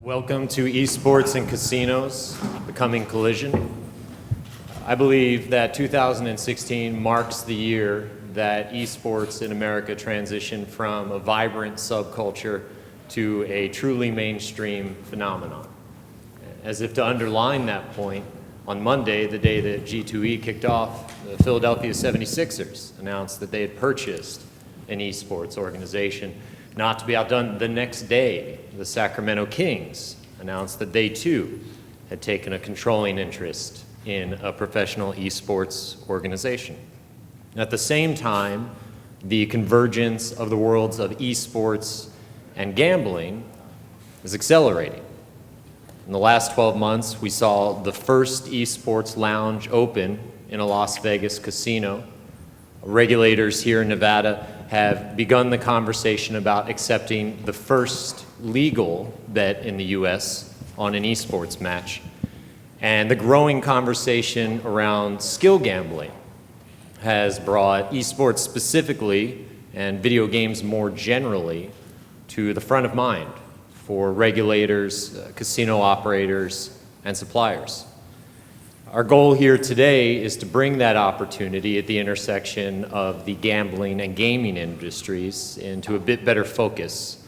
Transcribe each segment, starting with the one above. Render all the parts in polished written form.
Welcome to eSports and Casinos, the coming collision. I believe that 2016 marks the year that eSports in America transitioned from a vibrant subculture to a truly mainstream phenomenon. As if to underline that point, on Monday, the day that G2E kicked off, the Philadelphia 76ers announced that they had purchased an eSports organization. Not to be outdone, the next day, the Sacramento Kings announced that they too had taken a controlling interest in a professional eSports organization. At the same time, the convergence of the worlds of eSports and gambling is accelerating. In the last 12 months, we saw the first eSports lounge open in a Las Vegas casino. Regulators here in Nevada have begun the conversation about accepting the first legal bet in the US on an esports match. And the growing conversation around skill gambling has brought esports specifically and video games more generally to the front of mind for regulators, casino operators, and suppliers. Our goal here today is to bring that opportunity at the intersection of the gambling and gaming industries into a bit better focus.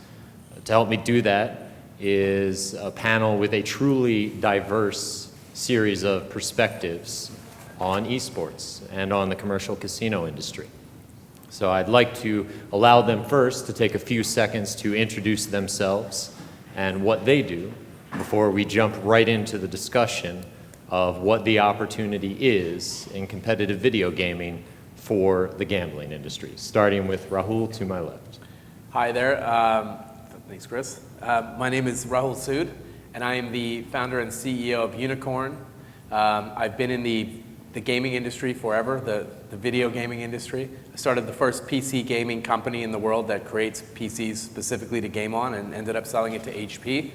To help me do that is a panel with a truly diverse series of perspectives on esports and on the commercial casino industry. So I'd like to allow them first to take a few seconds to introduce themselves and what they do before we jump right into the discussion of what the opportunity is in competitive video gaming for the gambling industry, starting with Rahul to my left. Hi there. Thanks, Chris. My name is Rahul Sood, and I am the founder and CEO of Unicorn. I've been in the gaming industry forever, the video gaming industry. I started the first PC gaming company in the world that creates PCs specifically to game on and ended up selling it to HP.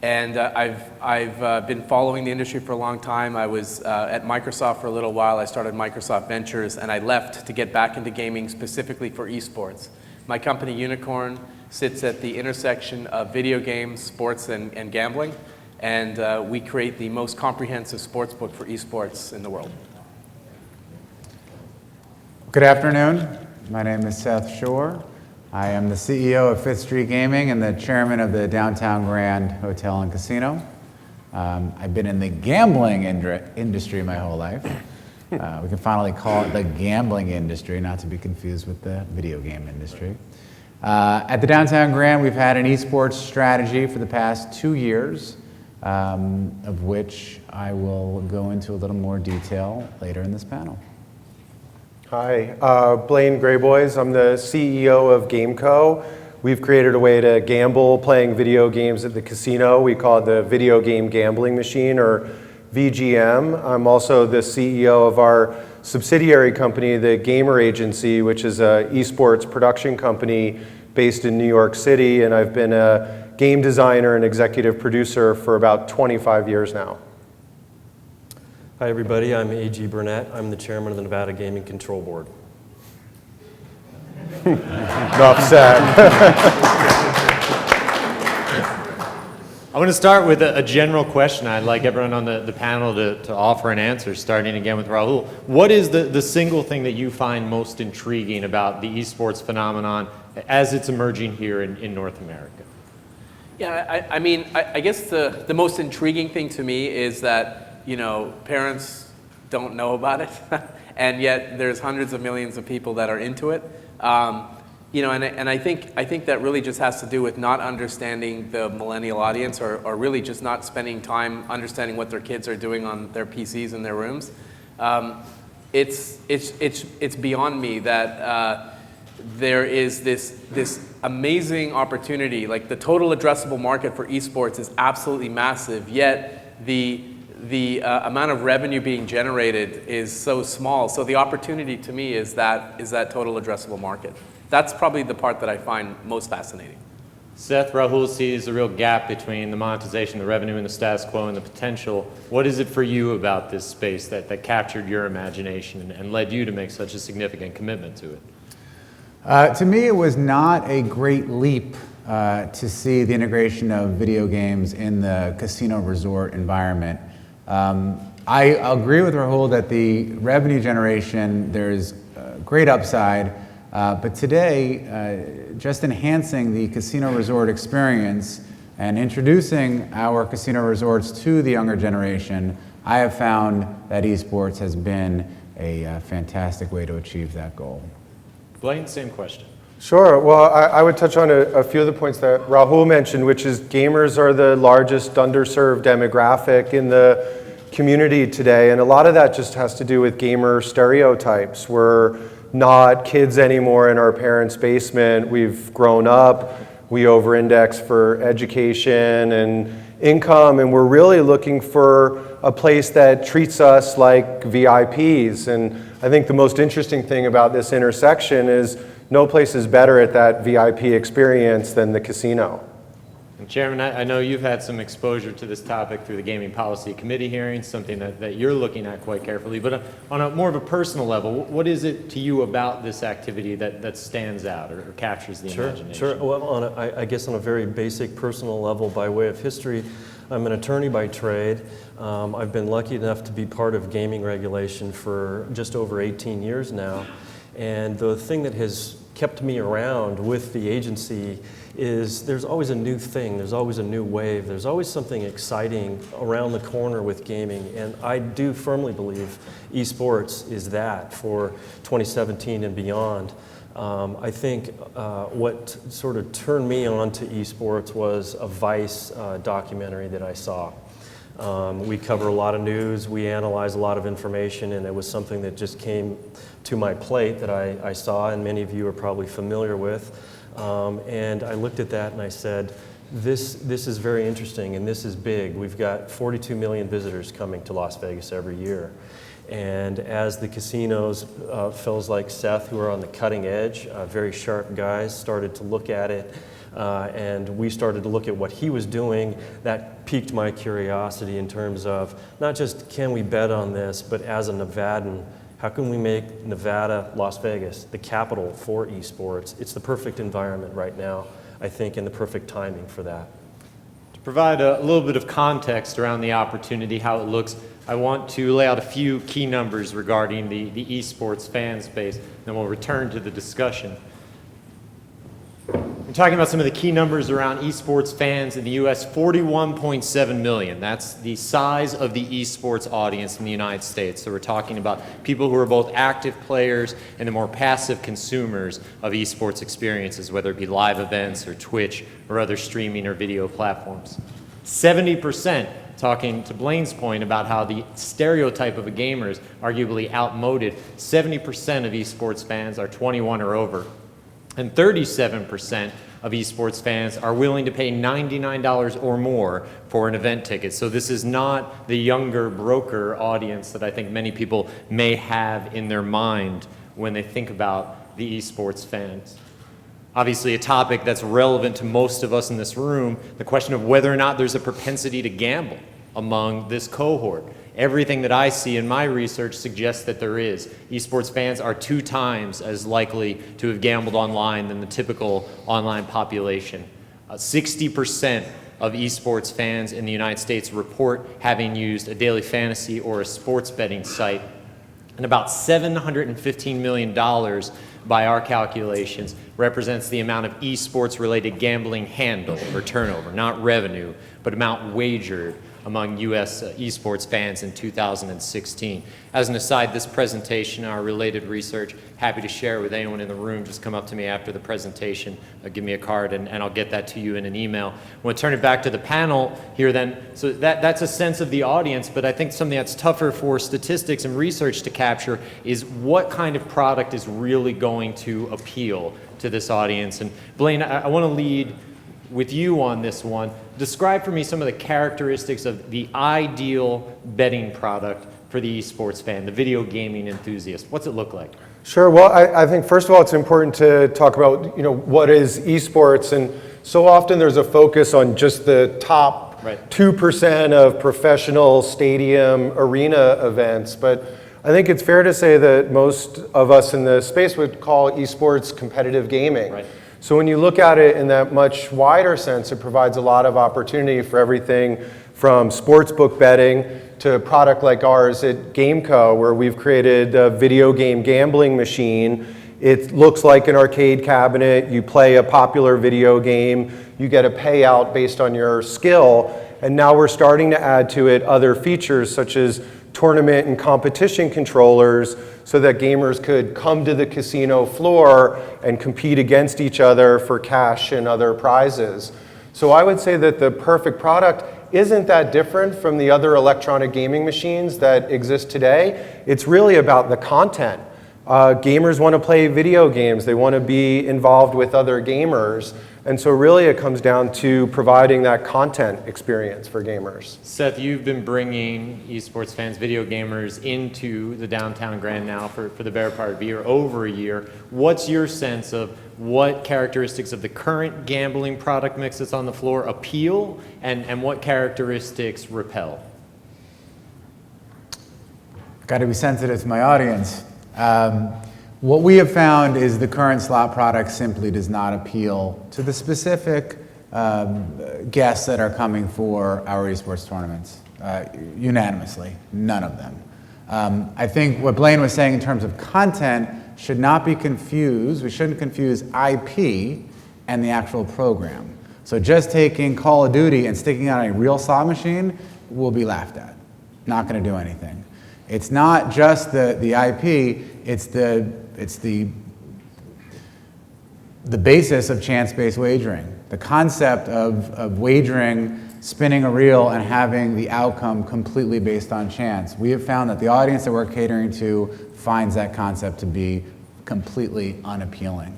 I've been following the industry for a long time. I was at Microsoft for a little while. I started Microsoft Ventures, and I left to get back into gaming specifically for esports. My company, Unicorn, sits at the intersection of video games, sports, and gambling, and we create the most comprehensive sports book for esports in the world. Good afternoon. My name is Seth Shore. I am the CEO of Fifth Street Gaming and the chairman of the Downtown Grand Hotel and Casino. I've been in the gambling industry my whole life. We can finally call it the gambling industry, not to be confused with the video game industry. At the Downtown Grand, we've had an esports strategy for the past 2 years, of which I will go into a little more detail later in this panel. Hi, Blaine Grayboys. I'm the CEO of GameCo. We've created a way to gamble playing video games at the casino. We call it the Video Game Gambling Machine, or VGM. I'm also the CEO of our subsidiary company, the Gamer Agency, which is an esports production company based in New York City, and I've been a game designer and executive producer for about 25 years now. Hi everybody, I'm A.G. Burnett. I'm the chairman of the Nevada Gaming Control Board. Enough said. I want to start with a general question I'd like everyone on the panel to offer an answer, starting again with Rahul. What is the single thing that you find most intriguing about the esports phenomenon as it's emerging here in North America? Yeah, I guess the most intriguing thing to me is that parents don't know about it, and yet there's hundreds of millions of people that are into it. And I think that really just has to do with not understanding the millennial audience, or really just not spending time understanding what their kids are doing on their PCs in their rooms. It's beyond me that there is this amazing opportunity. Like, the total addressable market for esports is absolutely massive, yet the amount of revenue being generated is so small. So the opportunity to me is that total addressable market. That's probably the part that I find most fascinating. Seth, Rahul sees a real gap between the monetization, the revenue, and the status quo and the potential. What is it for you about this space that captured your imagination and led you to make such a significant commitment to it? To me, it was not a great leap to see the integration of video games in the casino resort environment. I agree with Rahul that the revenue generation, there's great upside, but today, just enhancing the casino resort experience and introducing our casino resorts to the younger generation, I have found that esports has been a fantastic way to achieve that goal. Blaine, same question. Sure. Well, I would touch on a few of the points that Rahul mentioned, which is gamers are the largest underserved demographic in the community today, and a lot of that just has to do with gamer stereotypes. We're not kids anymore in our parents' basement. We've grown up. We over-index for education and income, and we're really looking for a place that treats us like VIPs. And I think the most interesting thing about this intersection is no place is better at that VIP experience than the casino. And Chairman, I know you've had some exposure to this topic through the Gaming Policy Committee hearings, something that you're looking at quite carefully. But on a more of a personal level, what is it to you about this activity that stands out or captures the imagination? Sure. Well, I guess on a very basic personal level, by way of history, I'm an attorney by trade. I've been lucky enough to be part of gaming regulation for just over 18 years now. And the thing that has kept me around with the agency is there's always a new thing, there's always a new wave, there's always something exciting around the corner with gaming, and I do firmly believe esports is that for 2017 and beyond. I think what sort of turned me on to esports was a Vice documentary that I saw. We cover a lot of news, we analyze a lot of information, and it was something that just came to my plate that I saw, and many of you are probably familiar with. And I looked at that and I said, this is very interesting and this is big. We've got 42 million visitors coming to Las Vegas every year. And as the casinos, fellows like Seth, who are on the cutting edge, very sharp guys, started to look at it, and we started to look at what he was doing, that piqued my curiosity in terms of not just can we bet on this, but as a Nevadan, how can we make Nevada, Las Vegas, the capital for esports? It's the perfect environment right now, I think, and the perfect timing for that. To provide a little bit of context around the opportunity, how it looks, I want to lay out a few key numbers regarding the esports fan space, then we'll return to the discussion. We're talking about some of the key numbers around esports fans in the US, 41.7 million. That's the size of the esports audience in the United States. So we're talking about people who are both active players and the more passive consumers of esports experiences, whether it be live events or Twitch or other streaming or video platforms. 70%, talking to Blaine's point about how the stereotype of a gamer is arguably outmoded, 70% of esports fans are 21 or over. And 37% of esports fans are willing to pay $99 or more for an event ticket. So this is not the younger broker audience that I think many people may have in their mind when they think about the esports fans. Obviously a topic that's relevant to most of us in this room, the question of whether or not there's a propensity to gamble among this cohort. Everything that I see in my research suggests that there is. Esports fans are 2 times as likely to have gambled online than the typical online population. 60% of esports fans in the United States report having used a daily fantasy or a sports betting site. And about $715 million by our calculations represents the amount of esports related gambling handle or turnover, not revenue, but amount wagered among U.S. esports fans in 2016. As an aside, this presentation, our related research, happy to share with anyone in the room. Just come up to me after the presentation, give me a card, and I'll get that to you in an email. We'll turn it back to the panel here then. So that's a sense of the audience, but I think something that's tougher for statistics and research to capture is what kind of product is really going to appeal to this audience. And Blaine, I want to lead with you on this one. Describe for me some of the characteristics of the ideal betting product for the esports fan, the video gaming enthusiast. What's it look like? Sure. Well, I think first of all, it's important to talk about what is esports, and so often there's a focus on just the top 2% of professional stadium arena events, but I think it's fair to say that most of us in the space would call esports competitive gaming. Right. So when you look at it in that much wider sense, it provides a lot of opportunity for everything from sportsbook betting to a product like ours at GameCo, where we've created a video game gambling machine. It looks like an arcade cabinet. You play a popular video game, you get a payout based on your skill, and now we're starting to add to it other features such as tournament and competition controllers so that gamers could come to the casino floor and compete against each other for cash and other prizes. So I would say that the perfect product isn't that different from the other electronic gaming machines that exist today. It's really about the content. Gamers want to play video games. They want to be involved with other gamers. And so really it comes down to providing that content experience for gamers. Seth, you've been bringing esports fans, video gamers, into the downtown Grand now for the better part of a year, over a year. What's your sense of what characteristics of the current gambling product mix that's on the floor appeal, and what characteristics repel? Got to be sensitive to my audience. What we have found is the current slot product simply does not appeal to the specific guests that are coming for our esports tournaments, unanimously, none of them. I think what Blaine was saying in terms of content should not be confused. We shouldn't confuse IP and the actual program. So just taking Call of Duty and sticking it on a real slot machine will be laughed at. Not going to do anything. It's not just the IP, it's the basis of chance-based wagering. The concept of wagering, spinning a reel, and having the outcome completely based on chance. We have found that the audience that we're catering to finds that concept to be completely unappealing.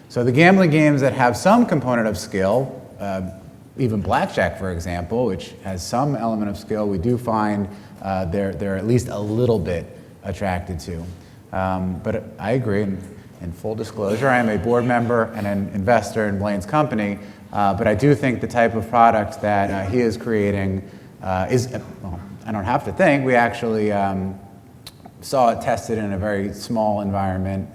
So the gambling games that have some component of skill, even blackjack, for example, which has some element of skill, we do find they're at least a little bit attracted to. But I agree, in full disclosure, I am a board member and an investor in Blaine's company, but I do think the type of product that he is creating is, well, I don't have to think, we actually saw it tested in a very small environment,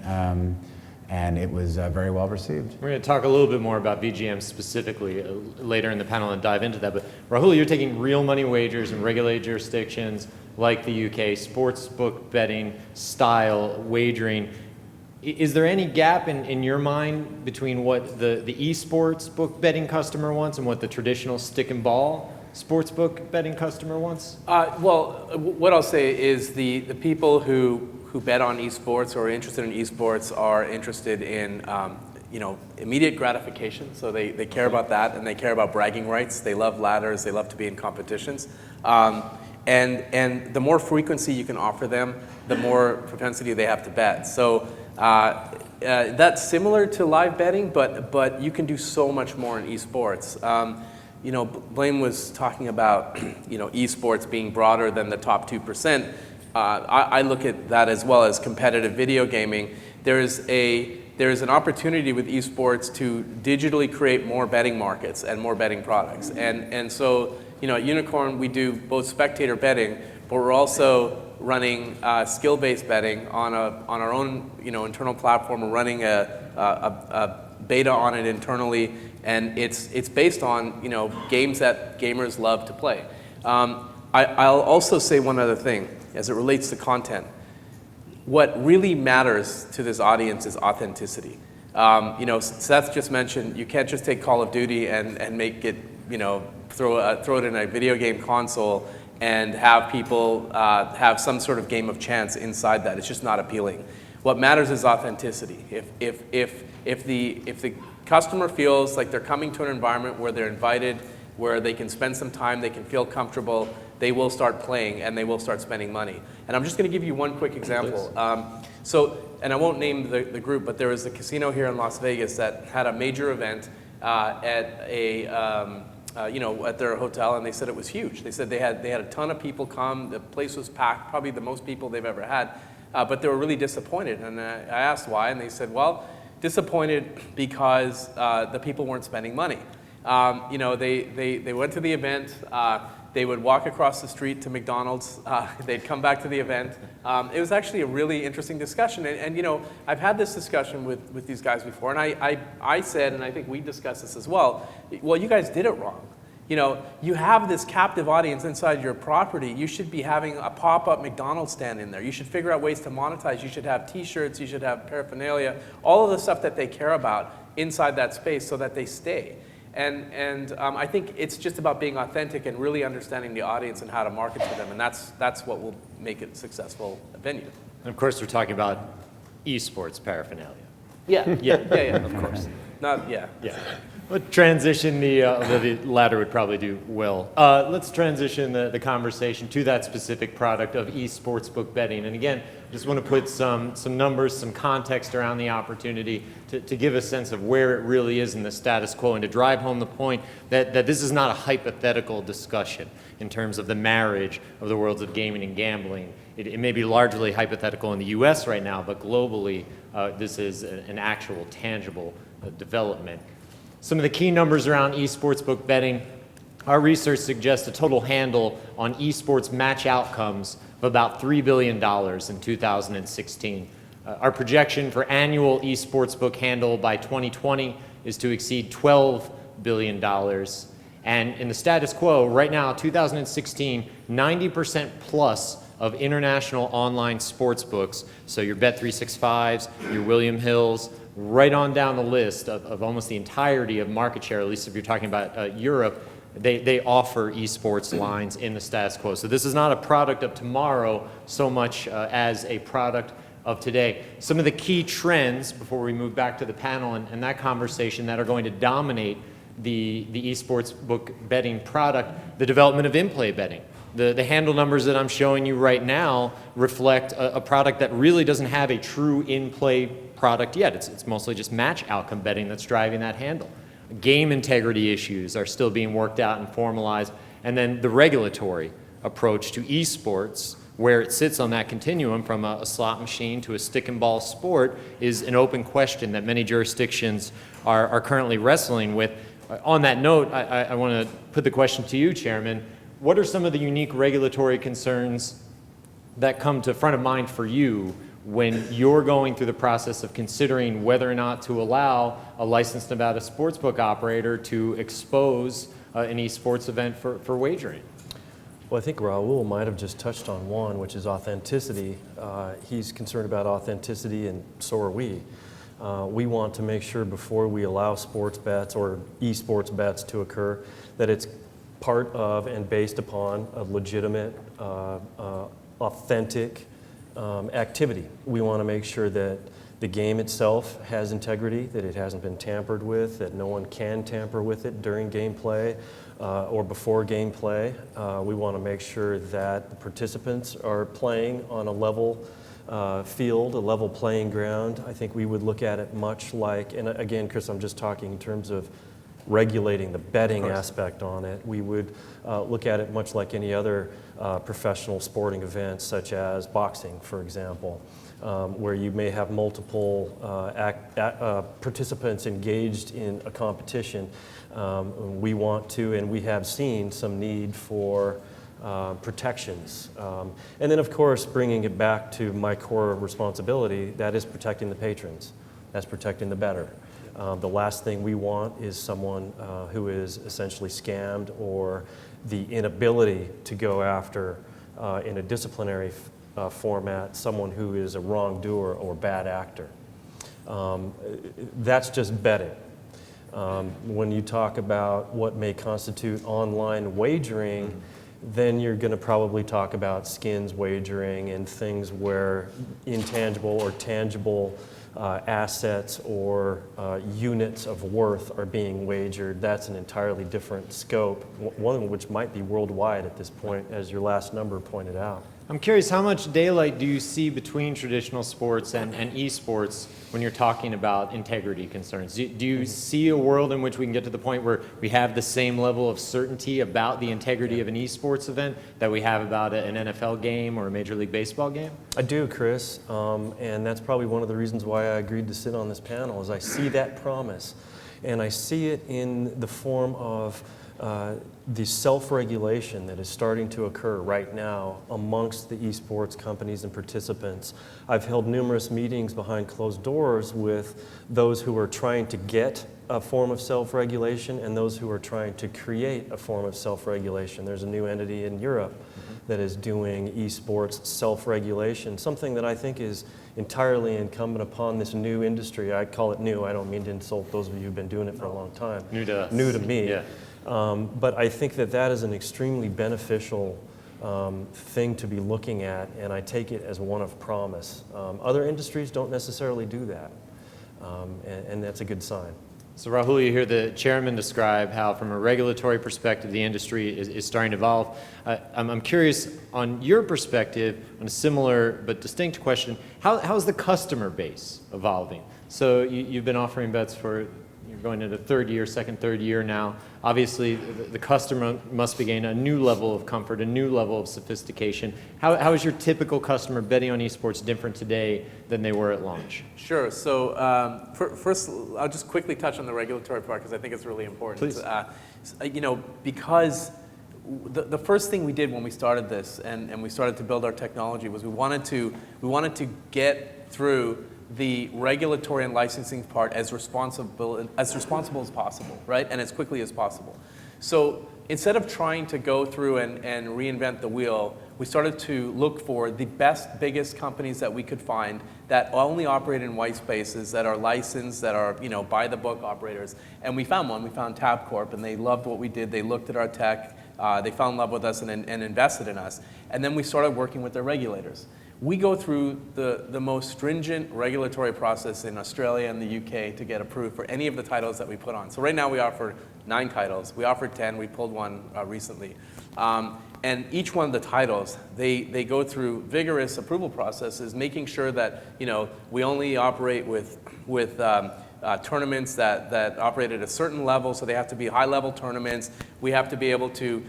and it was very well received. We're going to talk a little bit more about VGM specifically later in the panel and dive into that. But Rahul, you're taking real money wagers in regulated jurisdictions like the UK, sportsbook betting style wagering. Is there any gap in your mind between what the eSports book betting customer wants and what the traditional stick and ball sportsbook betting customer wants? Well, what I'll say is the people who bet on esports or are interested in esports are interested in immediate gratification. So they care about that, and they care about bragging rights. They love ladders. They love to be in competitions. And the more frequency you can offer them, the more propensity they have to bet. So that's similar to live betting, but you can do so much more in esports. Blaine was talking about esports being broader than the top 2%. I look at that as well as competitive video gaming. There is an opportunity with esports to digitally create more betting markets and more betting products. And so, at Unicorn, we do both spectator betting, but we're also running skill-based betting on our own internal platform. We're running a beta on it internally, and it's based on games that gamers love to play. I'll also say one other thing as it relates to content. What really matters to this audience is authenticity. Seth just mentioned you can't just take Call of Duty and make it, throw it in a video game console and have people have some sort of game of chance inside that. It's just not appealing. What matters is authenticity. If the customer feels like they're coming to an environment where they're invited, where they can spend some time, they can feel comfortable, they will start playing and they will start spending money. And I'm just going to give you one quick example. And I won't name the group, but there was a casino here in Las Vegas that had a major event at their hotel, and they said it was huge. They said they had a ton of people come. The place was packed, probably the most people they've ever had. But they were really disappointed, and I asked why, and they said, well, disappointed because the people weren't spending money. They went to the event. They would walk across the street to McDonald's. They'd come back to the event. It was actually a really interesting discussion. And you know, I've had this discussion with these guys before, and I said, and I think we discussed this as well, you guys did it wrong. You know, you have this captive audience inside your property. You should be having a pop-up McDonald's stand in there. You should figure out ways to monetize. You should have T-shirts. You should have paraphernalia, all of the stuff that they care about inside that space so that they stay. And I think it's just about being authentic and really understanding the audience and how to market to them, and that's what will make it a successful venue. And of course, we're talking about eSports paraphernalia. Yeah, of course. Yeah. We'll transition, the latter would probably do well. Let's transition the conversation to that specific product of eSportsbook betting. And again, just want to put some numbers, some context around the opportunity to give a sense of where it really is in the status quo and to drive home the point that this is not a hypothetical discussion in terms of the marriage of the worlds of gaming and gambling. It may be largely hypothetical in the US right now, but globally, this is an actual tangible development. Some of the key numbers around eSportsbook betting, our research suggests a total handle on eSports match outcomes of about $3 billion in 2016. Our projection for annual eSportsbook handle by 2020 is to exceed $12 billion. And in the status quo, right now, 2016, 90% plus of international online sports books, so your Bet365s, your William Hills, right on down the list of almost the entirety of market share, at least if you're talking about Europe, they offer esports lines in the status quo. So this is not a product of tomorrow so much as a product of today. Some of the key trends, before we move back to the panel and that conversation, that are going to dominate the esports book betting product, the development of in-play betting. The handle numbers that I'm showing you right now reflect a product that really doesn't have a true in-play product yet. It's mostly just match outcome betting that's driving that handle. Game integrity issues are still being worked out and formalized. And then the regulatory approach to esports, where it sits on that continuum from a slot machine to a stick and ball sport, is an open question that many jurisdictions are currently wrestling with. On that note, I want to put the question to you, Chairman. What are some of the unique regulatory concerns that come to front of mind for you when you're going through the process of considering whether or not to allow a licensed Nevada sportsbook operator to expose an esports event for wagering? Well, I think Raul might have just touched on one, which is authenticity. He's concerned about authenticity, and so are we. We want to make sure before we allow sports bets or esports bets to occur that it's part of and based upon a legitimate, authentic activity. We want to make sure that the game itself has integrity, that it hasn't been tampered with, that no one can tamper with it during gameplay or before gameplay. We want to make sure that the participants are playing on a level field, a level playing ground. I think we would look at it much like, and again, Chris, I'm just talking in terms of regulating the betting aspect on it. We would look at it much like any other professional sporting event, such as boxing, for example, where you may have multiple participants engaged in a competition. We want to, and we have seen some need for protections. And then, of course, bringing it back to my core responsibility, that is protecting the patrons. That's protecting the bettor. The last thing we want is someone who is essentially scammed, or the inability to go after, in a disciplinary format, someone who is a wrongdoer or bad actor. That's just betting. When you talk about what may constitute online wagering, then you're going to probably talk about skins wagering and things where intangible or tangible assets or units of worth are being wagered. That's an entirely different scope, one of which might be worldwide at this point, as your last number pointed out. I'm curious, how much daylight do you see between traditional sports and esports when you're talking about integrity concerns? Do you see a world in which we can get to the point where we have the same level of certainty about the integrity of an esports event that we have about an NFL game or a Major League Baseball game? I do, Chris, and that's probably one of the reasons why I agreed to sit on this panel, is I see that promise, and I see it in the form of the self-regulation that is starting to occur right now amongst the esports companies and participants. I've held numerous meetings behind closed doors with those who are trying to get a form of self-regulation and those who are trying to create a form of self-regulation. There's a new entity in Europe that is doing esports self-regulation, something that I think is entirely incumbent upon this new industry. I call it new. I don't mean to insult those of you who've been doing it for a long time. New to us. New to me. Yeah. But I think that that is an extremely beneficial thing to be looking at, and I take it as one of promise. Other industries don't necessarily do that, and that's a good sign. So Rahul, you hear the chairman describe how from a regulatory perspective the industry is starting to evolve. I'm curious on your perspective on a similar but distinct question, how's the customer base evolving? So you've been offering bets for, you're going into third year now. Obviously the customer must be gaining a new level of comfort, a new level of sophistication. How is your typical customer betting on esports different today than they were at launch? Sure. So first, I'll just quickly touch on the regulatory part because I think it's really important. Please. Because the first thing we did when we started this and we started to build our technology was we wanted to get through the regulatory and licensing part as responsible as possible, right, and as quickly as possible. So instead of trying to go through and reinvent the wheel, we started to look for the best, biggest companies that we could find that only operate in white spaces, that are licensed, that are by the book operators. And we found one. We found Tabcorp, and they loved what we did. They looked at our tech. They fell in love with us and invested in us. And then we started working with their regulators. We go through the most stringent regulatory process in Australia and the UK to get approved for any of the titles that we put on. So right now we offer 9 titles. We offered 10. We pulled one recently. And each one of the titles, they go through vigorous approval processes, making sure that we only operate with tournaments that operate at a certain level, so they have to be high-level tournaments. We have to be able to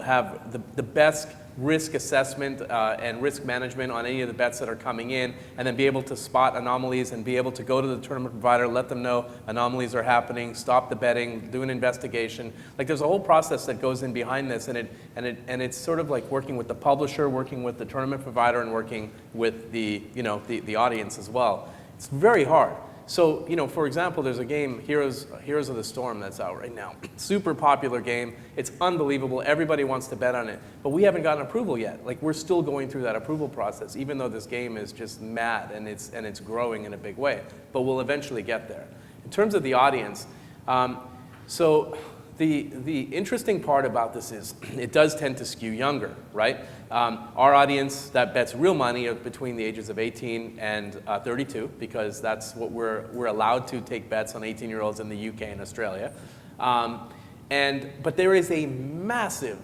have the best risk assessment and risk management on any of the bets that are coming in, and then be able to spot anomalies and be able to go to the tournament provider, let them know anomalies are happening, stop the betting, do an investigation. Like there's a whole process that goes in behind this, and it's sort of like working with the publisher, working with the tournament provider, and working with the audience as well. It's very hard. So, for example, there's a game, Heroes of the Storm, that's out right now. Super popular game. It's unbelievable. Everybody wants to bet on it. But we haven't gotten approval yet. Like, we're still going through that approval process, even though this game is just mad and it's growing in a big way. But we'll eventually get there. In terms of the audience, so the interesting part about this is it does tend to skew younger, right? Our audience that bets real money are between the ages of 18 and 32, because that's what we're allowed to take bets on 18-year-olds in the UK and Australia. But there is a massive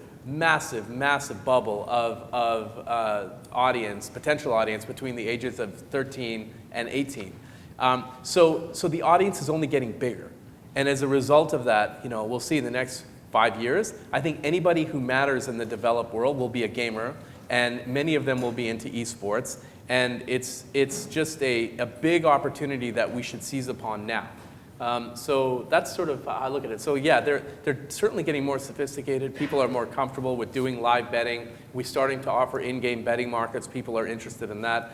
bubble of audience, potential audience, between the ages of 13 and 18. So the audience is only getting bigger. And as a result of that, we'll see in the next 5 years, I think anybody who matters in the developed world will be a gamer, and many of them will be into esports. And it's just a big opportunity that we should seize upon now. So that's sort of how I look at it. So yeah, they're certainly getting more sophisticated. People are more comfortable with doing live betting. We're starting to offer in-game betting markets. People are interested in that.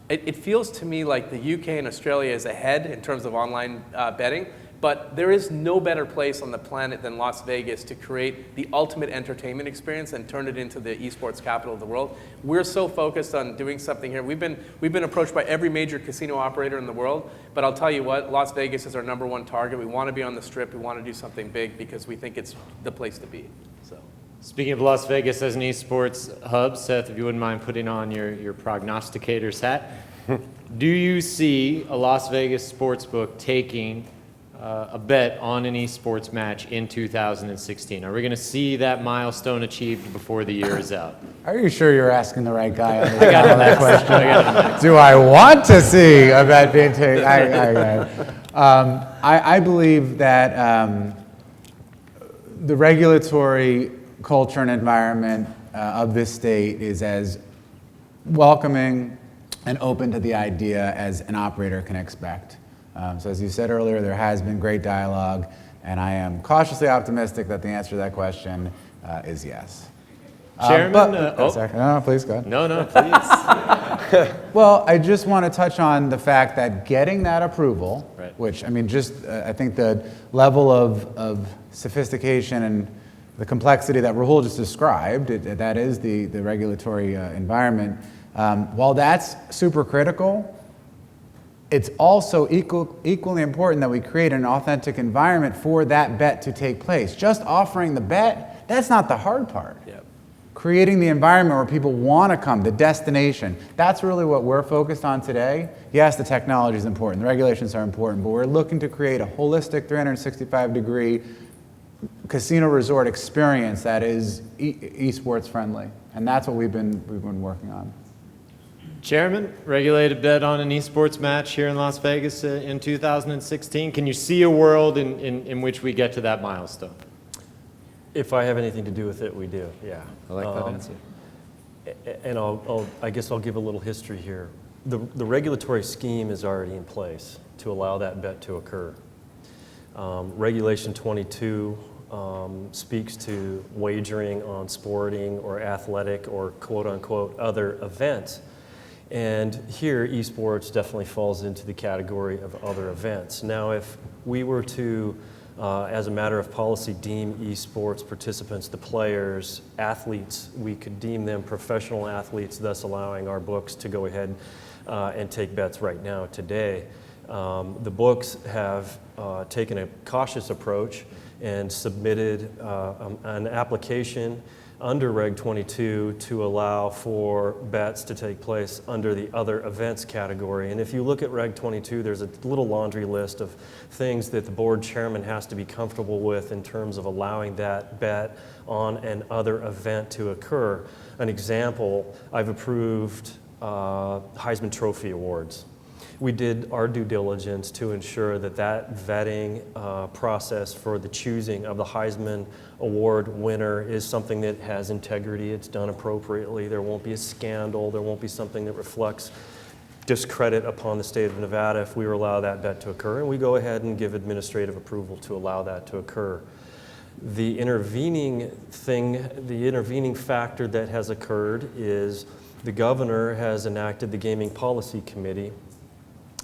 It feels to me like the UK and Australia is ahead in terms of online betting. But there is no better place on the planet than Las Vegas to create the ultimate entertainment experience and turn it into the esports capital of the world. We're so focused on doing something here. We've been approached by every major casino operator in the world, but I'll tell you what, Las Vegas is our #1 target. We want to be on the Strip. We want to do something big because we think it's the place to be. So. Speaking of Las Vegas as an esports hub, Seth, if you wouldn't mind putting on your prognosticator's hat, do you see a Las Vegas sportsbook taking a bet on an esports match in 2016? Are we going to see that milestone achieved before the year is out? Are you sure you're asking the right guy on that question? Do I want to see a bet being taken? I believe that the regulatory culture and environment of this state is as welcoming and open to the idea as an operator can expect. So as you said earlier, there has been great dialogue. And I am cautiously optimistic that the answer to that question is yes. Chairman, No, please go ahead. No, please. Well, I just want to touch on the fact that getting that approval, Right. which, I mean, just I think the level of sophistication and the complexity that Rahul just described, that is the regulatory environment, while that's super critical, it's also equally important that we create an authentic environment for that bet to take place. Just offering the bet, that's not the hard part. Yep. Creating the environment where people want to come, the destination, that's really what we're focused on today. Yes, the technology is important, the regulations are important, but we're looking to create a holistic 365-degree casino resort experience that is esports friendly. And that's what we've been working on. Chairman, regulated bet on an esports match here in Las Vegas in 2016. Can you see a world in which we get to that milestone? If I have anything to do with it, we do, yeah. I like that answer. And I guess I'll give a little history here. The regulatory scheme is already in place to allow that bet to occur. Regulation 22 speaks to wagering on sporting or athletic or quote-unquote other events. And here, esports definitely falls into the category of other events. Now, if we were to, as a matter of policy, deem esports participants, the players, athletes, we could deem them professional athletes, thus allowing our books to go ahead and take bets right now today. The books have taken a cautious approach and submitted an application under Reg 22 to allow for bets to take place under the other events category. And if you look at Reg 22, there's a little laundry list of things that the board chairman has to be comfortable with in terms of allowing that bet on an other event to occur. An example, I've approved Heisman Trophy awards. We did our due diligence to ensure that that vetting process for the choosing of the Heisman Award winner is something that has integrity, it's done appropriately, there won't be a scandal, there won't be something that reflects discredit upon the state of Nevada if we allow that bet to occur, and we go ahead and give administrative approval to allow that to occur. The intervening factor that has occurred is the governor has enacted the Gaming Policy Committee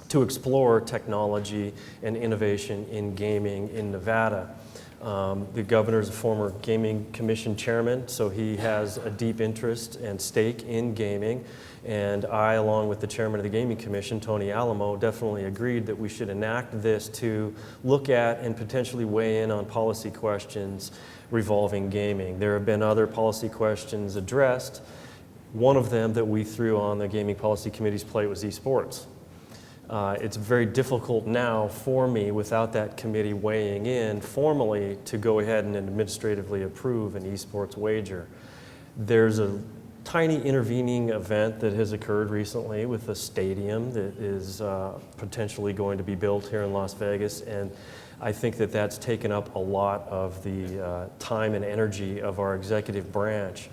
to explore technology and innovation in gaming in Nevada. The governor is a former Gaming Commission chairman, so he has a deep interest and stake in gaming. And I, along with the chairman of the Gaming Commission, Tony Alamo, definitely agreed that we should enact this to look at and potentially weigh in on policy questions revolving gaming. There have been other policy questions addressed. One of them that we threw on the Gaming Policy Committee's plate was esports. It's very difficult now for me, without that committee weighing in formally, to go ahead and administratively approve an esports wager. There's a tiny intervening event that has occurred recently with a stadium that is potentially going to be built here in Las Vegas, and I think that that's taken up a lot of the time and energy of our executive branch.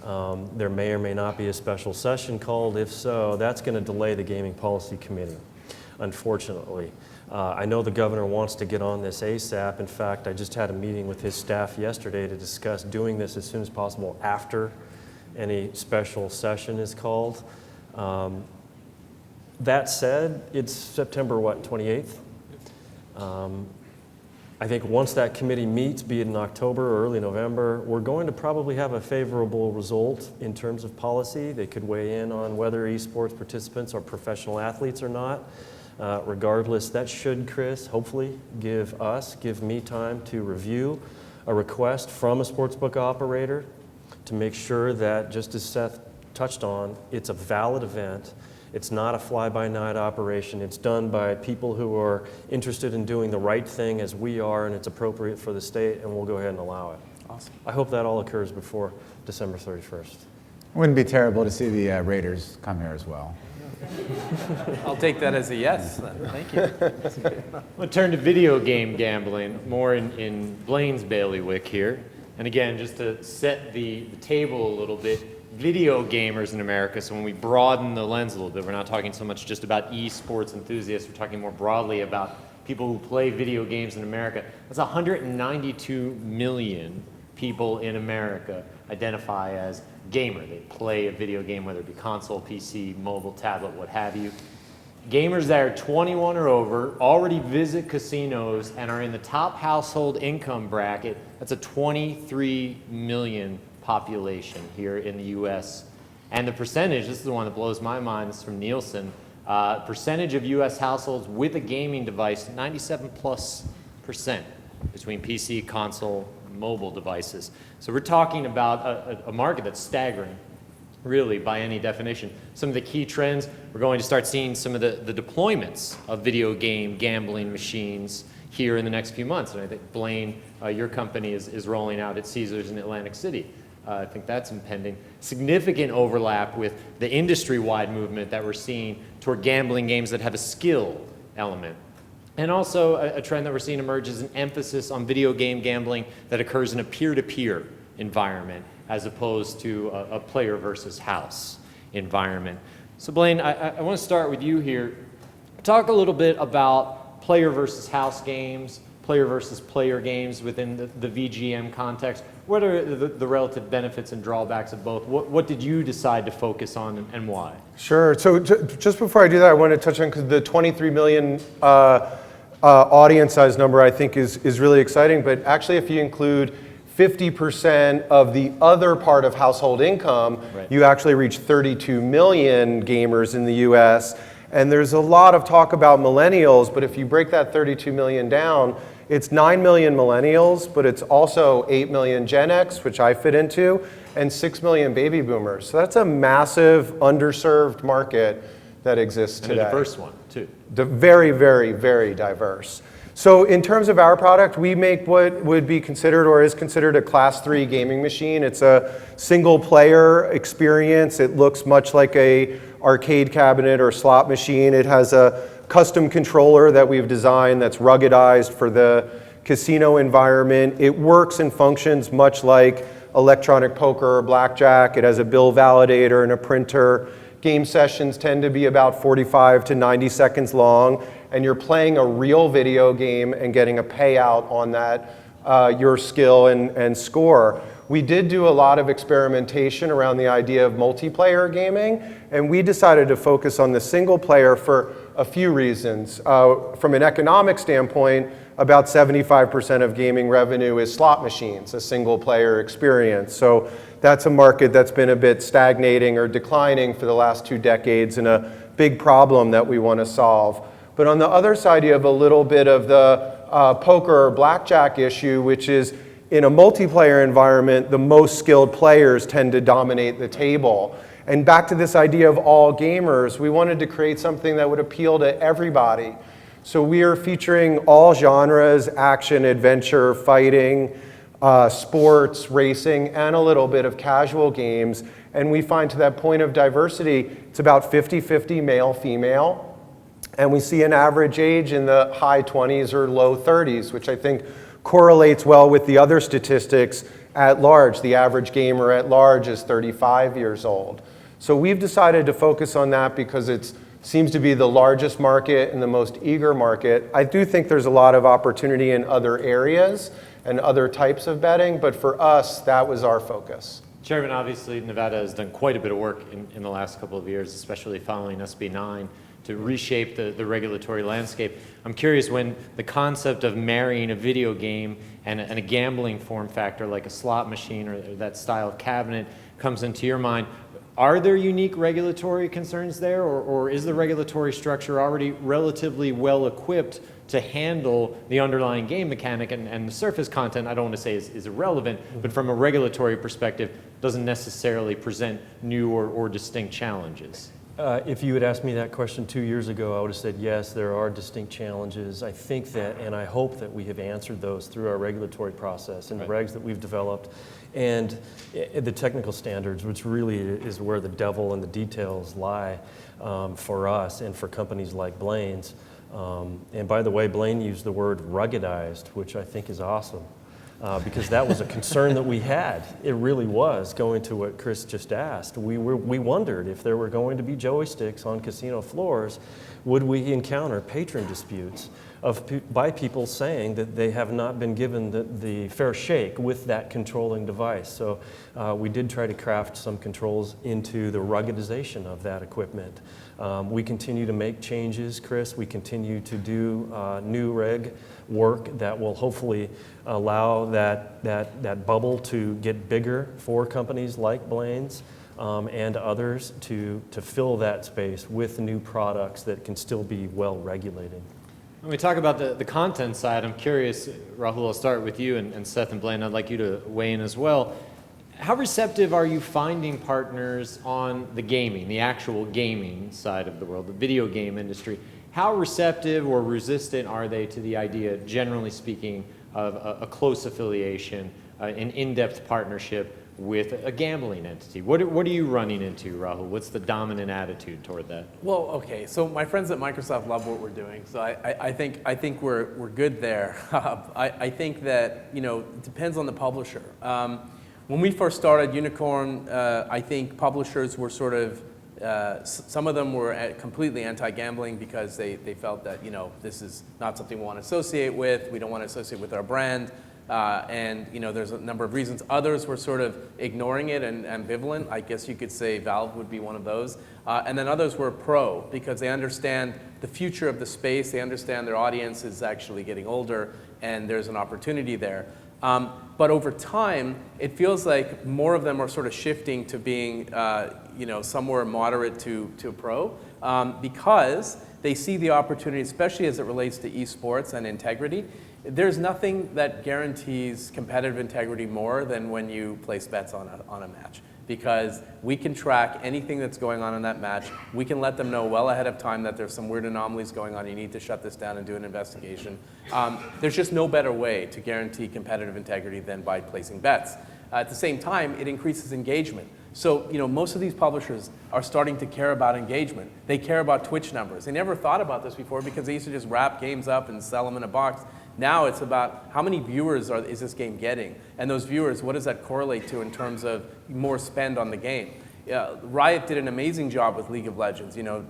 There may or may not be a special session called. If so, that's going to delay the Gaming Policy Committee, unfortunately. I know the governor wants to get on this ASAP. In fact, I just had a meeting with his staff yesterday to discuss doing this as soon as possible after any special session is called. That said, it's September, 28th? I think once that committee meets, be it in October or early November, we're going to probably have a favorable result in terms of policy. They could weigh in on whether esports participants are professional athletes or not. Regardless, that should, Chris, hopefully give me time to review a request from a sportsbook operator to make sure that, just as Seth touched on, it's a valid event. It's not a fly-by-night operation. It's done by people who are interested in doing the right thing as we are, and it's appropriate for the state, and we'll go ahead and allow it. Awesome. I hope that all occurs before December 31st. Wouldn't be terrible to see the Raiders come here as well. I'll take that as a yes, then. Thank you. We'll turn to video game gambling, more in Blaine's bailiwick here. And again, just to set the table a little bit, video gamers in America, so when we broaden the lens a little bit, we're not talking so much just about esports enthusiasts, we're talking more broadly about people who play video games in America. That's 192 million people in America identify as gamer. They play a video game, whether it be console, PC, mobile, tablet, what have you. Gamers that are 21 or over already visit casinos and are in the top household income bracket. That's a 23 million population here in the US. And the percentage, this is the one that blows my mind, this is from Nielsen, percentage of US households with a gaming device, 97+% between PC, console, mobile devices. So we're talking about a market that's staggering, really, by any definition. Some of the key trends, we're going to start seeing some of the deployments of video game gambling machines here in the next few months. And I think, Blaine, your company is rolling out at Caesars in Atlantic City. I think that's impending. Significant overlap with the industry-wide movement that we're seeing toward gambling games that have a skill element. And also a trend that we're seeing emerge is an emphasis on video game gambling that occurs in a peer-to-peer environment as opposed to a player versus house environment. So Blaine, I want to start with you here. Talk a little bit about player versus house games, player versus player games within the VGM context. What are the relative benefits and drawbacks of both? What did you decide to focus on and why? Sure. So just before I do that, I want to touch on, because the 23 million audience size number I think is really exciting. But actually, if you include 50% of the other part of household income, right, you actually reach 32 million gamers in the US. And there's a lot of talk about millennials, but if you break that 32 million down, it's 9 million millennials, but it's also 8 million Gen X, which I fit into, and 6 million baby boomers. So that's a massive underserved market that exists today. And a diverse one, too. Very, very, very diverse. So in terms of our product, we make what would be considered or is considered a Class 3 gaming machine. It's a single player experience. It looks much like a arcade cabinet or slot machine. It has a custom controller that we've designed that's ruggedized for the casino environment. It works and functions much like electronic poker or blackjack. It has a bill validator and a printer. Game sessions tend to be about 45 to 90 seconds long, and you're playing a real video game and getting a payout on that, your skill and score. We did do a lot of experimentation around the idea of multiplayer gaming, and we decided to focus on the single player for a few reasons. From an economic standpoint, about 75% of gaming revenue is slot machines, a single player experience. So that's a market that's been a bit stagnating or declining for the last 2 decades, and a big problem that we want to solve. But on the other side, you have a little bit of the poker or blackjack issue, which is in a multiplayer environment, the most skilled players tend to dominate the table. And back to this idea of all gamers, we wanted to create something that would appeal to everybody. So we are featuring all genres: action, adventure, fighting, sports, racing, and a little bit of casual games. And we find to that point of diversity, it's about 50-50 male, female. And we see an average age in the high 20s or low 30s, which I think correlates well with the other statistics at large. The average gamer at large is 35 years old. So we've decided to focus on that because it seems to be the largest market and the most eager market. I do think there's a lot of opportunity in other areas and other types of betting, but for us, that was our focus. Chairman, obviously Nevada has done quite a bit of work in the last couple of years, especially following SB 9, to reshape the regulatory landscape. I'm curious, when the concept of marrying a video game and a gambling form factor like a slot machine or that style cabinet comes into your mind, are there unique regulatory concerns there, or is the regulatory structure already relatively well equipped to handle the underlying game mechanic, and the surface content, I don't want to say is irrelevant, but from a regulatory perspective doesn't necessarily present new or distinct challenges? If you had asked me that question 2 years ago, I would have said yes, there are distinct challenges. I think that, and I hope that we have answered those through our regulatory process and the regs that we've developed, and the technical standards, which really is where the devil and the details lie for us and for companies like Blaine's. And by the way, Blaine used the word ruggedized, which I think is awesome. Because that was a concern that we had. It really was, going to what Chris just asked. We wondered if there were going to be joysticks on casino floors, would we encounter patron disputes? by people saying that they have not been given the fair shake with that controlling device. So we did try to craft some controls into the ruggedization of that equipment. We continue to make changes, Chris. We continue to do new reg work that will hopefully allow that bubble to get bigger for companies like Blaine's and others to fill that space with new products that can still be well regulated. When we talk about the content side, I'm curious, Rahul, I'll start with you, and Seth and Blaine, I'd like you to weigh in as well. How receptive are you finding partners on the gaming, the actual gaming side of the world, the video game industry? How receptive or resistant are they to the idea, generally speaking, of a close affiliation, an in-depth partnership with a gambling entity? What are you running into, Rahul? What's the dominant attitude toward that? Well, okay, so my friends at Microsoft love what we're doing, so I think we're good there. I think that, you know, it depends on the publisher. When we first started Unicorn, I think publishers were sort of, some of them were completely anti-gambling because they felt that, you know, this is not something we want to associate with, we don't want to associate with our brand. And you know, there's a number of reasons. Others were sort of ignoring it and ambivalent. I guess you could say Valve would be one of those. And then others were pro because they understand the future of the space. They understand their audience is actually getting older and there's an opportunity there. But over time, it feels like more of them are sort of shifting to being, you know, somewhere moderate to pro because they see the opportunity, especially as it relates to eSports and integrity. There's nothing that guarantees competitive integrity more than when you place bets on a match, because we can track anything that's going on in that match. We can let them know well ahead of time that there's some weird anomalies going on. You need to shut this down and do an investigation. There's just no better way to guarantee competitive integrity than by placing bets. At the same time, it increases engagement. So, you know, most of these publishers are starting to care about engagement. They care about Twitch numbers. They never thought about this before because they used to just wrap games up and sell them in a box. Now it's about how many viewers is this game getting? And those viewers, what does that correlate to in terms of more spend on the game? Riot did an amazing job with League of Legends. You know,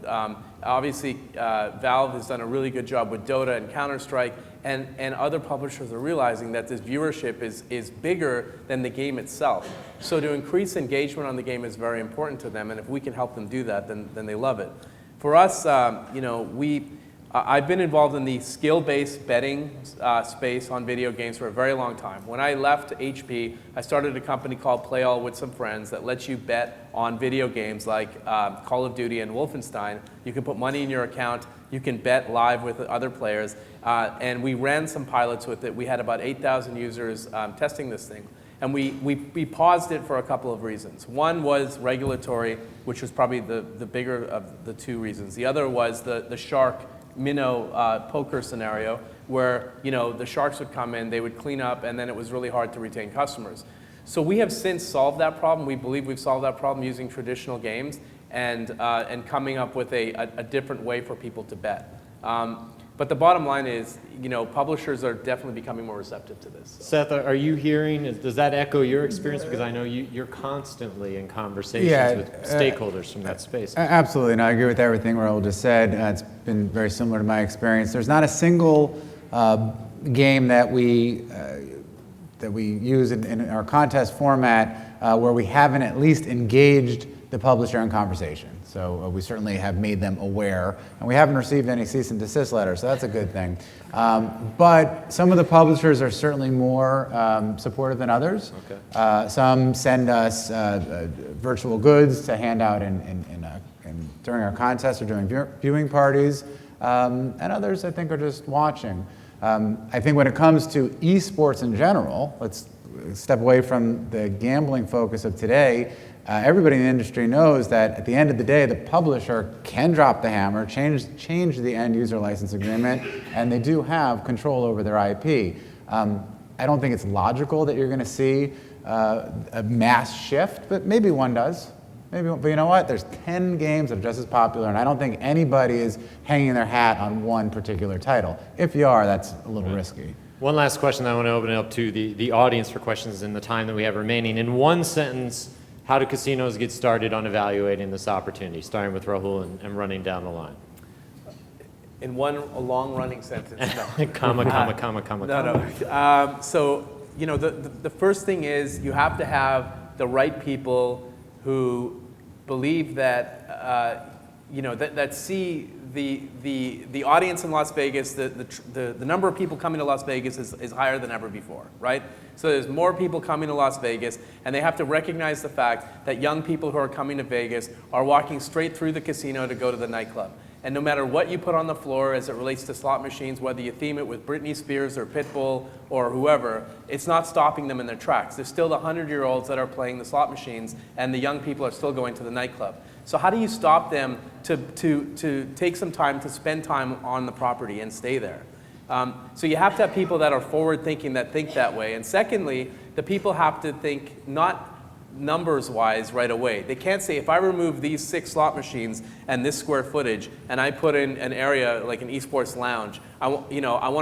obviously Valve has done a really good job with Dota and Counter-Strike, and other publishers are realizing that this viewership is bigger than the game itself. So to increase engagement on the game is very important to them, and if we can help them do that, then they love it. For us, you know, I've been involved in the skill-based betting space on video games for a very long time. When I left HP, I started a company called Play All with some friends that lets you bet on video games like Call of Duty and Wolfenstein. You can put money in your account. You can bet live with other players. And we ran some pilots with it. We had about 8,000 users testing this thing. And we paused it for a couple of reasons. One was regulatory, which was probably the bigger of the two reasons. The other was the shark minnow poker scenario where, you know, the sharks would come in, they would clean up, and then it was really hard to retain customers. So we have since solved that problem. We believe we've solved that problem using traditional games and coming up with a different way for people to bet. But the bottom line is, you know, publishers are definitely becoming more receptive to this. So. Seth, are you hearing, does that echo your experience? Because I know you're constantly in conversations with stakeholders from that space. Absolutely, and I agree with everything Rahul just said. It's been very similar to my experience. There's not a single game that we use in our contest format where we haven't at least engaged the publisher in conversation. So we certainly have made them aware, and we haven't received any cease and desist letters, so that's a good thing. But some of the publishers are certainly more supportive than others. Okay. Some send us virtual goods to hand out during our contests or during viewing parties, and others I think are just watching. I think when it comes to eSports in general, let's step away from the gambling focus of today. Everybody in the industry knows that at the end of the day, the publisher can drop the hammer, change the end user license agreement, and they do have control over their IP. I don't think it's logical that you're going to see a mass shift, but maybe one does. But you know what? There's 10 games that are just as popular, and I don't think anybody is hanging their hat on one particular title. If you are, that's a little risky. One last question I want to open it up to the audience for questions in the time that we have remaining. In one sentence, how do casinos get started on evaluating this opportunity, starting with Rahul and running down the line? in a long running sentence. No. Comma, comma, comma, comma, No, comma. no. So, you know, the first thing is you have to have the right people who believe that, you know, that see the audience in Las Vegas, the number of people coming to Las Vegas is higher than ever before, right? So there's more people coming to Las Vegas, and they have to recognize the fact that young people who are coming to Vegas are walking straight through the casino to go to the nightclub. And no matter what you put on the floor as it relates to slot machines, whether you theme it with Britney Spears or Pitbull or whoever, it's not stopping them in their tracks. There's still the 100-year-olds that are playing the slot machines, and the young people are still going to the nightclub. So how do you stop them to take some time to spend time on the property and stay there? So you have to have people that are forward-thinking, that think that way. And secondly, the people have to think not numbers-wise right away. They can't say, if I remove these 6 slot machines and this square footage, and I put in an area like an eSports lounge, I want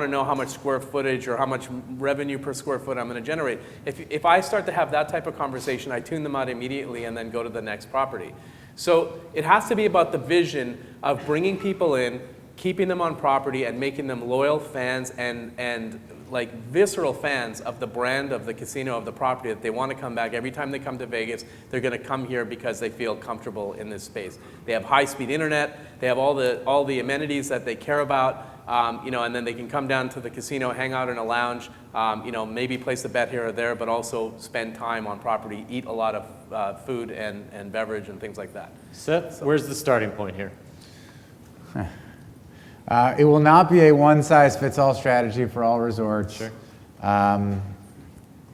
to know how much square footage or how much revenue per square foot I'm going to generate. If I start to have that type of conversation, I tune them out immediately and then go to the next property. So it has to be about the vision of bringing people in, keeping them on property, and making them loyal fans and like visceral fans of the brand of the casino, of the property, that they want to come back. Every time they come to Vegas, they're going to come here because they feel comfortable in this space. They have high-speed internet, they have all the amenities that they care about, you know, and then they can come down to the casino, hang out in a lounge, you know, maybe place a bet here or there, but also spend time on property, eat a lot of food and beverage and things like that. Seth, where's the starting point here? It will not be a one-size-fits-all strategy for all resorts. Sure.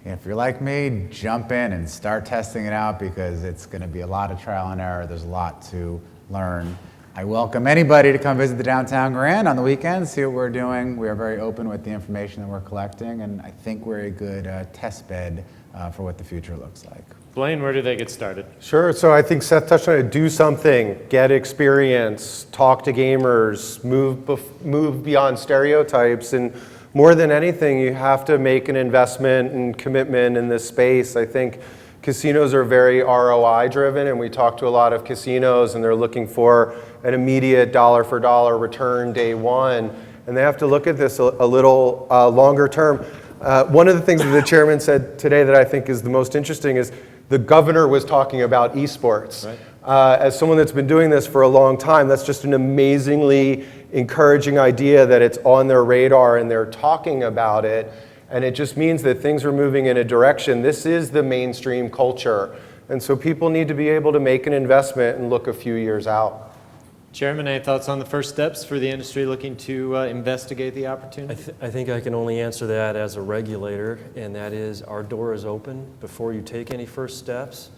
If you're like me, jump in and start testing it out, because it's going to be a lot of trial and error. There's a lot to learn. I welcome anybody to come visit the Downtown Grand on the weekends, see what we're doing. We are very open with the information that we're collecting, and I think we're a good test bed for what the future looks like. Blaine, where do they get started? Sure. So I think Seth touched on it. Do something, get experience, talk to gamers, move beyond stereotypes, and more than anything, you have to make an investment and commitment in this space. I think casinos are very ROI driven, and we talk to a lot of casinos, and they're looking for an immediate dollar for dollar return day one, and they have to look at this a little longer term. One of the things that the chairman said today that I think is the most interesting is the governor was talking about eSports. Right. As someone that's been doing this for a long time, that's just an amazingly encouraging idea that it's on their radar and they're talking about it. And it just means that things are moving in a direction. This is the mainstream culture. And so people need to be able to make an investment and look a few years out. Chairman, any thoughts on the first steps for the industry looking to investigate the opportunity? I think I can only answer that as a regulator, and that is our door is open. Before you take any first steps,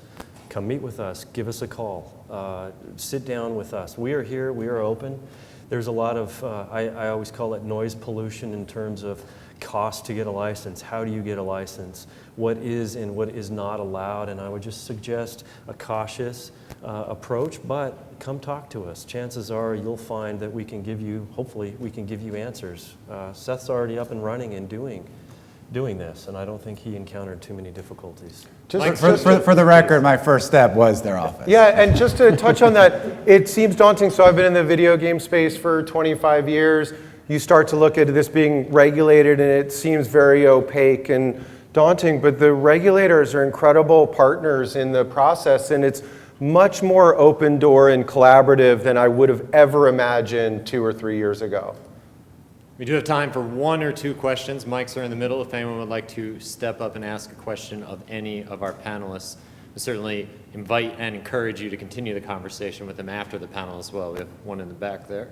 come meet with us, give us a call, sit down with us. We are here, we are open. There's a lot of, I always call it noise pollution in terms of cost to get a license. How do you get a license? What is and what is not allowed? And I would just suggest a cautious approach, but come talk to us. Chances are you'll find that we can give you, hopefully we can give you answers. Seth's already up and running and doing this, and I don't think he encountered too many difficulties. For the record, my first step was their office. Yeah, and just to touch on that, it seems daunting. So I've been in the video game space for 25 years. You start to look at this being regulated, and it seems very opaque and daunting, but the regulators are incredible partners in the process, and it's much more open door and collaborative than I would have ever imagined 2 or 3 years ago. We do have time for 1 or 2 questions. Mics are in the middle. If anyone would like to step up and ask a question of any of our panelists, we certainly invite and encourage you to continue the conversation with them after the panel as well. We have one in the back there.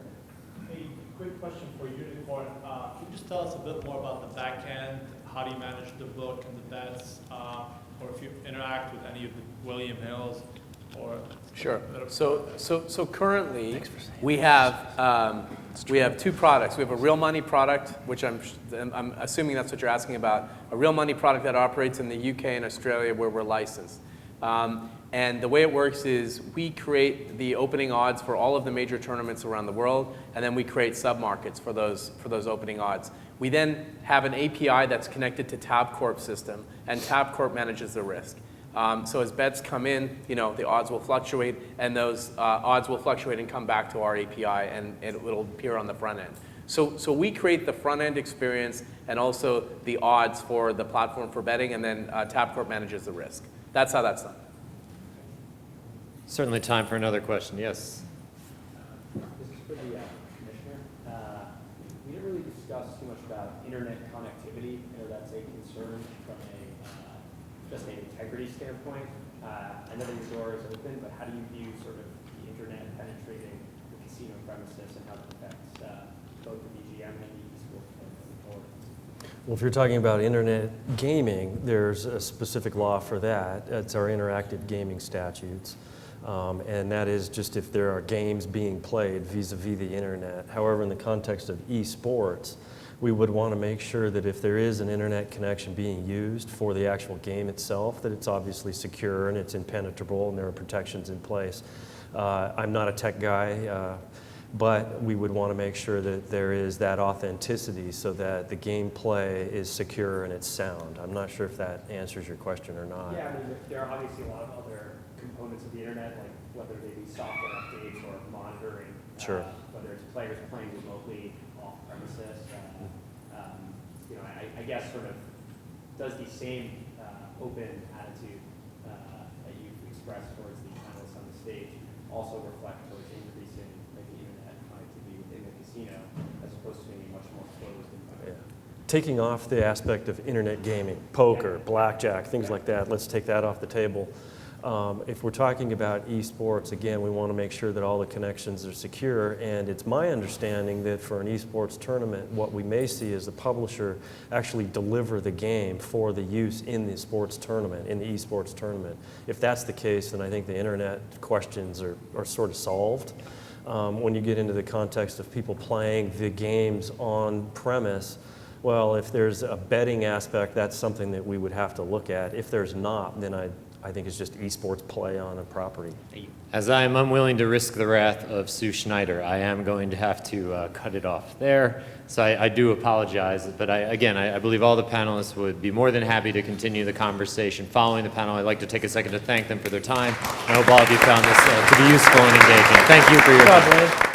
Hey, quick question for Unicorn. Can you just tell us a bit more about the back end? How do you manage the book and the bets? Or if you interact with any of the William Hills? Or sure. So currently we have 2 products. We have a real money product, which I'm assuming that's what you're asking about. A real money product that operates in the UK and Australia where we're licensed. And the way it works is we create the opening odds for all of the major tournaments around the world, and then we create sub-markets for those opening odds. We then have an API that's connected to Tabcorp system, and Tabcorp manages the risk. So as bets come in, the odds will fluctuate, and those odds will fluctuate and come back to our API, and it will appear on the front end. So we create the front end experience and also the odds for the platform for betting, and then Tabcorp manages the risk. That's how that's done. Certainly time for another question. Yes. This is for the commissioner. We didn't really discuss too much about internet connectivity. I know that's a concern from just an integrity standpoint. I know that your door is open, but how do you view sort of the internet penetrating the casino premises and how it affects both the BGM and the eSports going forward? Well, if you're talking about internet gaming, there's a specific law for that. It's our interactive gaming statutes. And that is just if there are games being played vis-a-vis the internet. However, in the context of eSports, we would want to make sure that if there is an internet connection being used for the actual game itself, that it's obviously secure and it's impenetrable and there are protections in place. I'm not a tech guy, but we would want to make sure that there is that authenticity so that the gameplay is secure and it's sound. I'm not sure if that answers your question or not. Yeah, I mean, there are obviously a lot of other components of the internet, like whether they be software updates or monitoring, Sure. Whether it's players playing remotely off premises. I guess sort of does the same open attitude that you've expressed towards the panelists on the stage also reflect towards increasing like the internet connectivity within the casino as opposed to being much more closed environment? Yeah. Taking off the aspect of internet gaming, poker, blackjack, things like that, let's take that off the table. If we're talking about eSports, again, we want to make sure that all the connections are secure, and it's my understanding that for an eSports tournament, what we may see is the publisher actually deliver the game for the use in the sports tournament, in the eSports tournament. If that's the case, then I think the internet questions are sort of solved. When you get into the context of people playing the games on premise, well, if there's a betting aspect, that's something that we would have to look at. If there's not, then I think it's just eSports play on a property. As I am unwilling to risk the wrath of Sue Schneider, I am going to have to cut it off there. So I do apologize, but I believe all the panelists would be more than happy to continue the conversation following the panel. I'd like to take a second to thank them for their time. I hope all of you found this to be useful and engaging. Thank you for your time.